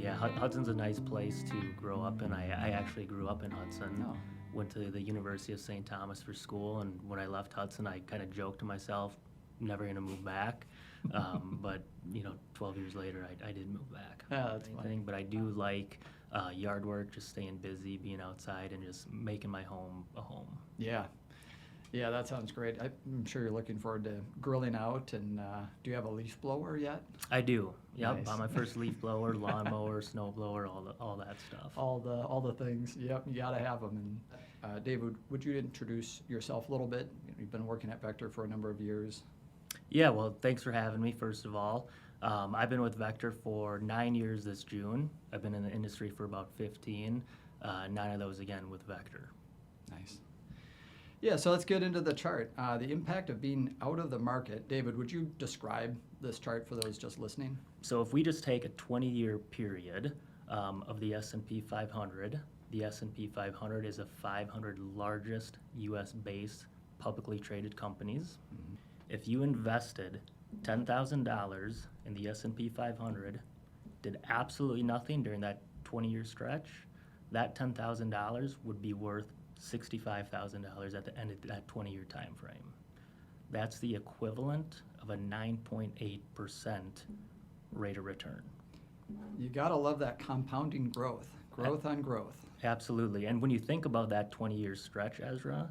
Yeah, Hudson's a nice place to grow up in. I actually grew up in Hudson. Oh. Went to the University of St. Thomas for school, and when I left Hudson, I kind of joked to myself, never going to move back. But 12 years later, I did move back. Yeah, that's funny. But I do like yard work, just staying busy, being outside, and just making my home a home. Yeah. Yeah, that sounds great. I'm sure you're looking forward to grilling out. And do you have a leaf blower yet? I do. Yep, Nice. bought my first leaf blower, lawnmower, snow blower, all that stuff. All the things. Yep, you got to have them. And David, would you introduce yourself a little bit? You've been working at Vector for a number of years. Yeah, well, thanks for having me, first of all. I've been with Vector for 9 years this June. I've been in the industry for about 15, 9 of those, again, with Vector. Nice. Yeah, so let's get into the chart. The impact of being out of the market. David, would you describe this chart for those just listening? So if we just take a 20-year period of the S&P 500, the S&P 500 is the 500 largest U.S.-based publicly traded companies. Mm-hmm. If you invested $10,000 in the S&P 500, did absolutely nothing during that 20-year stretch, that $10,000 would be worth $65,000 at the end of that 20-year time frame. That's the equivalent of a 9.8% rate of return. You got to love that compounding growth on growth. Absolutely. And when you think about that 20-year stretch, Ezra,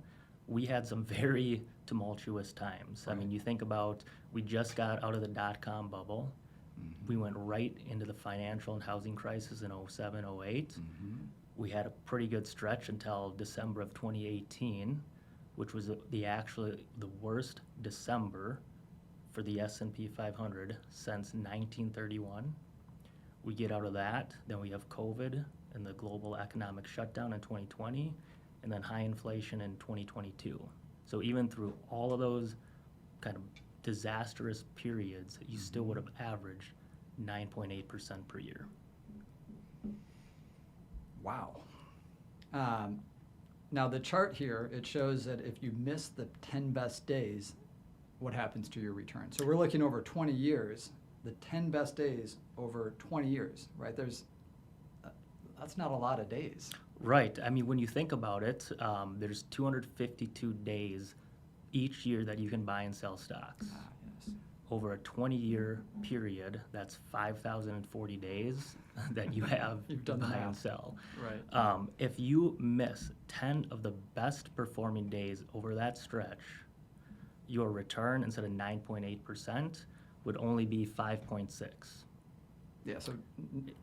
we had some very tumultuous times. Right. I mean, you think about, we just got out of the dot-com bubble. Mm-hmm. We went right into the financial and housing crisis in 07, 08. Mm-hmm. We had a pretty good stretch until December of 2018, which was the worst December for the S&P 500 since 1931. We get out of that, then we have COVID and the global economic shutdown in 2020, and then high inflation in 2022. So even through all of those kind of disastrous periods, you still would have averaged 9.8% per year. Wow. Now the chart here, it shows that if you miss the 10 best days, what happens to your return? So we're looking over 20 years, the 10 best days over 20 years, right? That's not a lot of days. Right. I mean, when you think about it, there's 252 days each year that you can buy and sell stocks. Yes. Over a 20-year period, that's 5,040 days that you have You've to done the buy and math. sell. Right. If you miss 10 of the best performing days over that stretch, your return, instead of 9.8%, would only be 5.6. Yeah, so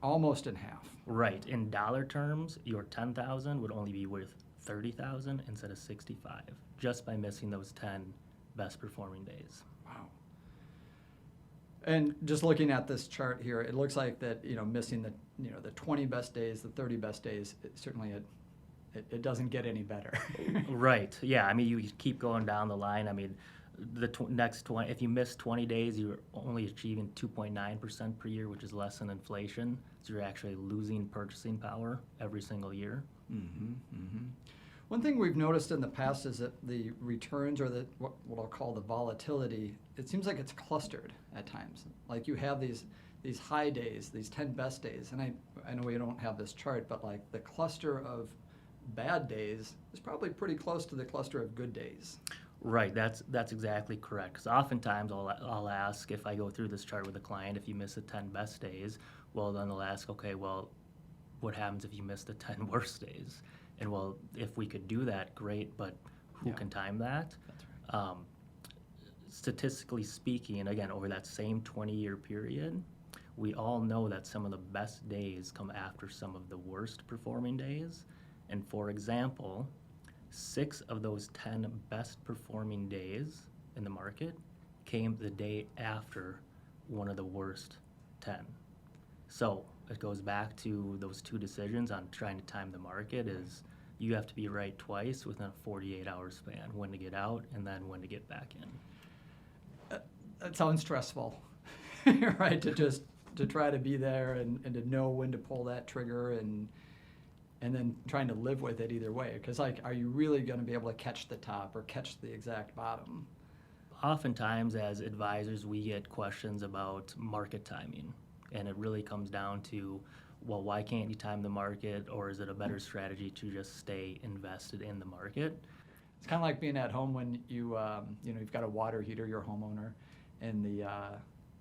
almost in half. Right. In dollar terms, your 10,000 would only be worth 30,000 instead of 65, just by missing those 10 best performing days. Wow. And just looking at this chart here, it looks like that, missing the 20 best days, the 30 best days, it doesn't get any better. Right. Yeah. I mean, you keep going down the line. I mean, the next 20, if you miss 20 days, you're only achieving 2.9% per year, which is less than inflation. So you're actually losing purchasing power every single year. Mm-hmm, mm-hmm. One thing we've noticed in the past is that the returns, or what I'll call the volatility, it seems like it's clustered at times. Like you have these high days, these 10 best days, and I know we don't have this chart, but like the cluster of bad days is probably pretty close to the cluster of good days. Right, that's exactly correct. Because oftentimes I'll ask, if I go through this chart with a client, if you miss the 10 best days, well, then they'll ask, okay, well, what happens if you miss the 10 worst days? And well, if we could do that, great, but who can time that? That's right. Statistically speaking, and again, over that same 20-year period, we all know that some of the best days come after some of the worst performing days. And for example, 6 of those 10 best performing days in the market came the day after one of the worst 10. So it goes back to those 2 decisions on trying to time the market. Is you have to be right twice within a 48-hour span, when to get out and then when to get back in. That sounds stressful, right? To try to be there and to know when to pull that trigger and then trying to live with it either way. Because are you really going to be able to catch the top or catch the exact bottom? Oftentimes, as advisors, we get questions about market timing, and it really comes down to well, why can't you time the market, or is it a better strategy to just stay invested in the market? It's kind of like being at home when you've got a water heater, you're a homeowner, and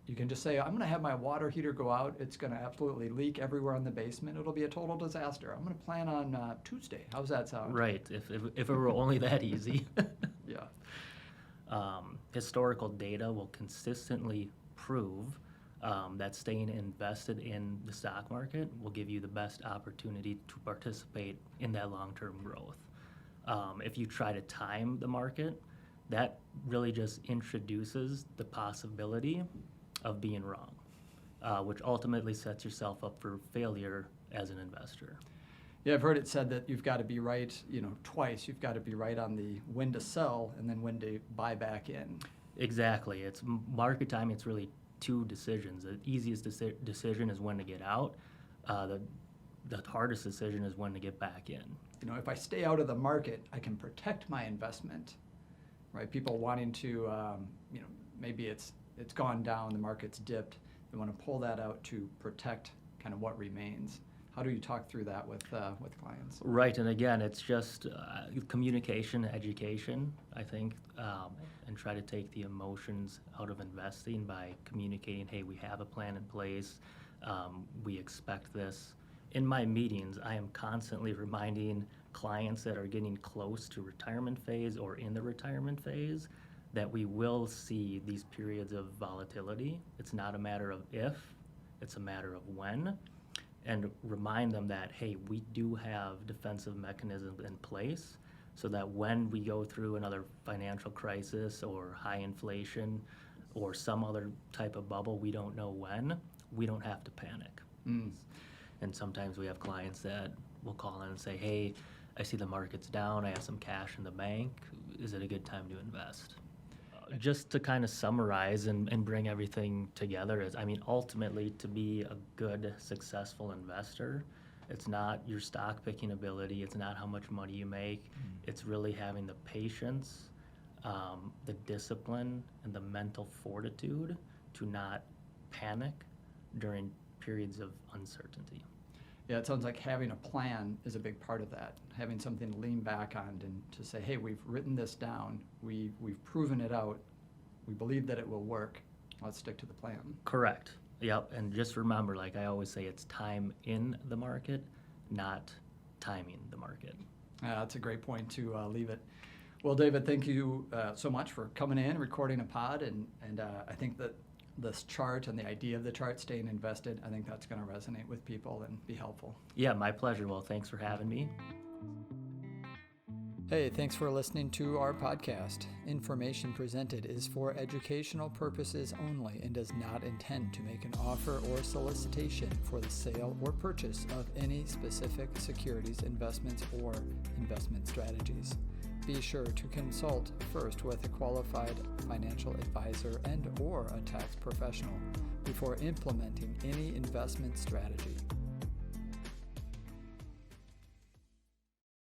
you can just say, I'm going to have my water heater go out. It's going to absolutely leak everywhere in the basement. It'll be a total disaster. I'm going to plan on Tuesday. How's that sound? Right, if it were only that easy. Yeah. Historical data will consistently prove that staying invested in the stock market will give you the best opportunity to participate in that long-term growth. If you try to time the market, that really just introduces the possibility of being wrong, which ultimately sets yourself up for failure as an investor. Yeah, I've heard it said that you've got to be right, twice. You've got to be right on the when to sell and then when to buy back in. Exactly. It's market timing. It's really two decisions. The easiest decision is when to get out. The hardest decision is when to get back in. If I stay out of the market, I can protect my investment, right? People wanting to, maybe it's gone down, the market's dipped. They want to pull that out to protect kind of what remains. How do you talk through that with clients? Right, and again, it's just communication, education, I think, and try to take the emotions out of investing by communicating, hey, we have a plan in place, we expect this. In my meetings, I am constantly reminding clients that are getting close to retirement phase or in the retirement phase that we will see these periods of volatility. It's not a matter of if, it's a matter of when. And remind them that, hey, we do have defensive mechanisms in place so that when we go through another financial crisis or high inflation or some other type of bubble, we don't know when, we don't have to panic. And sometimes we have clients that will call in and say, hey, I see the market's down, I have some cash in the bank, is it a good time to invest? Just to kind of summarize and bring everything together is, ultimately to be a good, successful investor, it's not your stock picking ability, it's not how much money you make, it's really having the patience, the discipline, and the mental fortitude to not panic during periods of uncertainty. Yeah, it sounds like having a plan is a big part of that. Having something to lean back on and to say, hey, we've written this down, we've proven it out, we believe that it will work, let's stick to the plan. Correct. Yep, and just remember, like I always say, it's time in the market, not timing the market. That's a great point to leave it. Well, David, thank you so much for coming in, recording a pod, and I think that this chart and the idea of the chart, staying invested, I think that's going to resonate with people and be helpful. Yeah, my pleasure. Well, thanks for having me. Hey, thanks for listening to our podcast. Information presented is for educational purposes only and does not intend to make an offer or solicitation for the sale or purchase of any specific securities, investments, or investment strategies. Be sure to consult first with a qualified financial advisor and/or a tax professional before implementing any investment strategy.